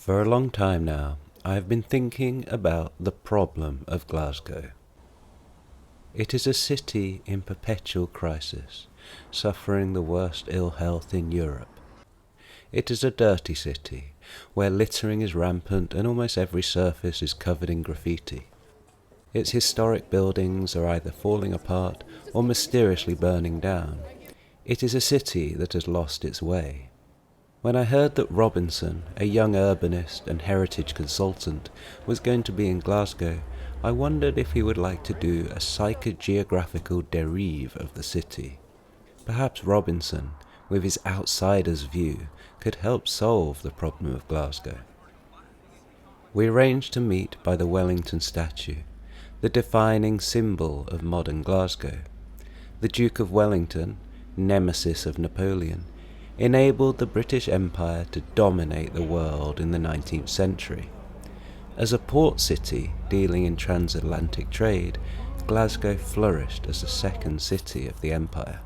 For a long time now, I have been thinking about the problem of Glasgow. It is a city in perpetual crisis, suffering the worst ill health in Europe. It is a dirty city, where littering is rampant and almost every surface is covered in graffiti. Its historic buildings are either falling apart or mysteriously burning down. It is a city that has lost its way. When I heard that Robinson, a young urbanist and heritage consultant, was going to be in Glasgow, I wondered if he would like to do a psychogeographical derive of the city. Perhaps Robinson, with his outsider's view, could help solve the problem of Glasgow. We arranged to meet by the Wellington statue, the defining symbol of modern Glasgow. The Duke of Wellington, nemesis of Napoleon, enabled the British Empire to dominate the world in the 19th century. As a port city dealing in transatlantic trade, Glasgow flourished as the second city of the empire.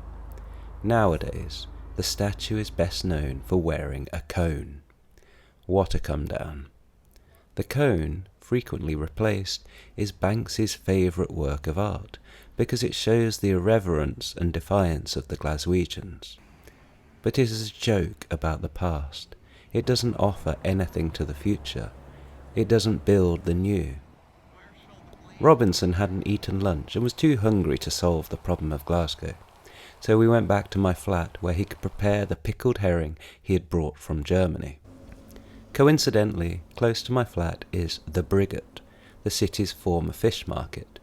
Nowadays, the statue is best known for wearing a cone. What a come down. The cone, frequently replaced, is Banksy's favourite work of art because it shows the irreverence and defiance of the Glaswegians. But it is a joke about the past. It doesn't offer anything to the future. It doesn't build the new. Robinson hadn't eaten lunch and was too hungry to solve the problem of Glasgow, so we went back to my flat where he could prepare the pickled herring he had brought from Germany. Coincidentally, close to my flat is the Brigate, the city's former fish market.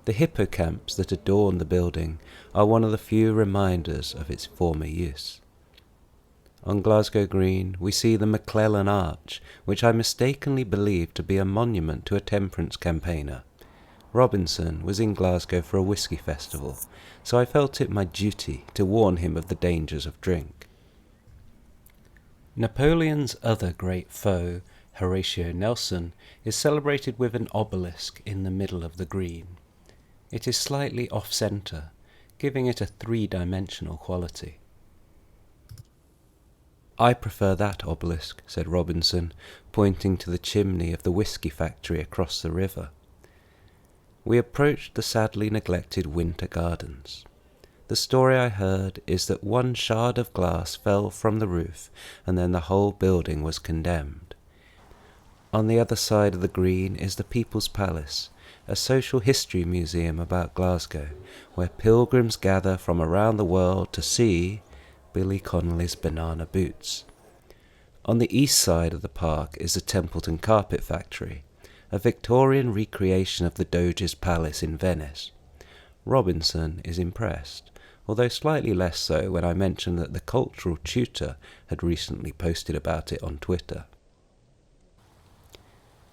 The hippocamps that adorn the building are one of the few reminders of its former use. On Glasgow Green we see the McClellan Arch, which I mistakenly believed to be a monument to a temperance campaigner. Robinson was in Glasgow for a whisky festival, so I felt it my duty to warn him of the dangers of drink. Napoleon's other great foe, Horatio Nelson, is celebrated with an obelisk in the middle of the green. It is slightly off-centre, giving it a three-dimensional quality. "I prefer that obelisk," said Robinson, pointing to the chimney of the whisky factory across the river. We approached the sadly neglected Winter Gardens. The story I heard is that one shard of glass fell from the roof and then the whole building was condemned. On the other side of the green is the People's Palace, a social history museum about Glasgow, where pilgrims gather from around the world to see Billy Connolly's banana boots. On the east side of the park is the Templeton Carpet Factory, a Victorian recreation of the Doge's Palace in Venice. Robinson is impressed, although slightly less so when I mentioned that the cultural tutor had recently posted about it on Twitter.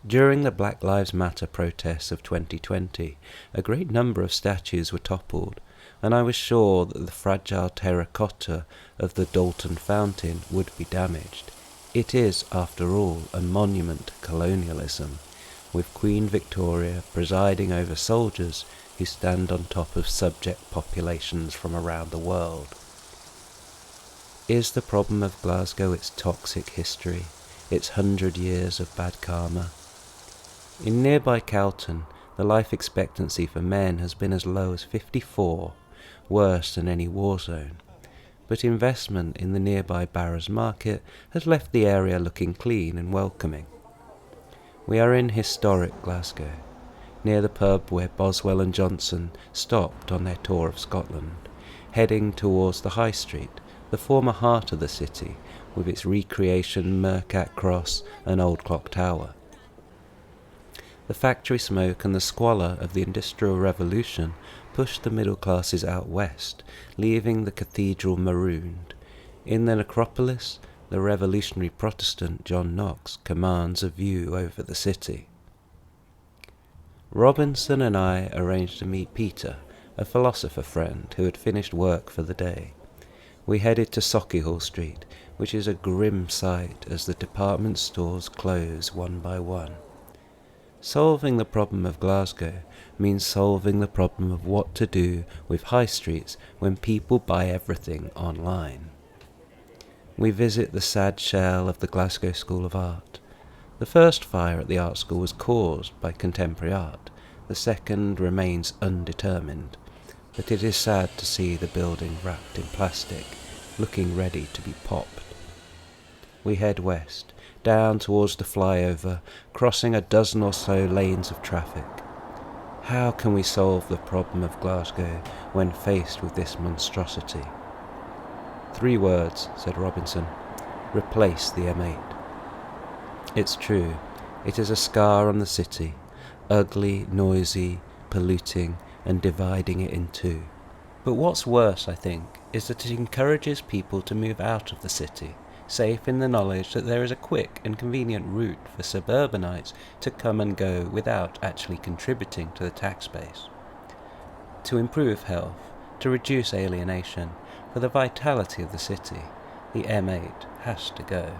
During the Black Lives Matter protests of 2020, a great number of statues were toppled, and I was sure that the fragile terracotta of the Dalton Fountain would be damaged. It is, after all, a monument to colonialism, with Queen Victoria presiding over soldiers who stand on top of subject populations from around the world. Is the problem of Glasgow its toxic history, its 100 years of bad karma? In nearby Calton, the life expectancy for men has been as low as 54, worse than any war zone. But investment in the nearby Barrows Market has left the area looking clean and welcoming. We are in historic Glasgow, near the pub where Boswell and Johnson stopped on their tour of Scotland, heading towards the High Street, the former heart of the city, with its recreation Mercat Cross and Old Clock Tower. The factory smoke and the squalor of the Industrial Revolution pushed the middle classes out west, leaving the cathedral marooned. In the necropolis, the revolutionary Protestant John Knox commands a view over the city. Robinson and I arranged to meet Peter, a philosopher friend who had finished work for the day. We headed to Sauchiehall Street, which is a grim sight as the department stores close one by one. Solving the problem of Glasgow means solving the problem of what to do with high streets when people buy everything online. We visit the sad shell of the Glasgow School of Art, The first fire at the art school was caused by contemporary art. The second remains undetermined, but it is sad to see the building wrapped in plastic, looking ready to be popped. We head west, down towards the flyover, crossing a dozen or so lanes of traffic. How can we solve the problem of Glasgow when faced with this monstrosity? 3 words, said Robinson. Replace the M8. It's true, it is a scar on the city, ugly, noisy, polluting, and dividing it in two. But what's worse, I think, is that it encourages people to move out of the city, safe in the knowledge that there is a quick and convenient route for suburbanites to come and go without actually contributing to the tax base. To improve health, to reduce alienation, for the vitality of the city, the M8 has to go.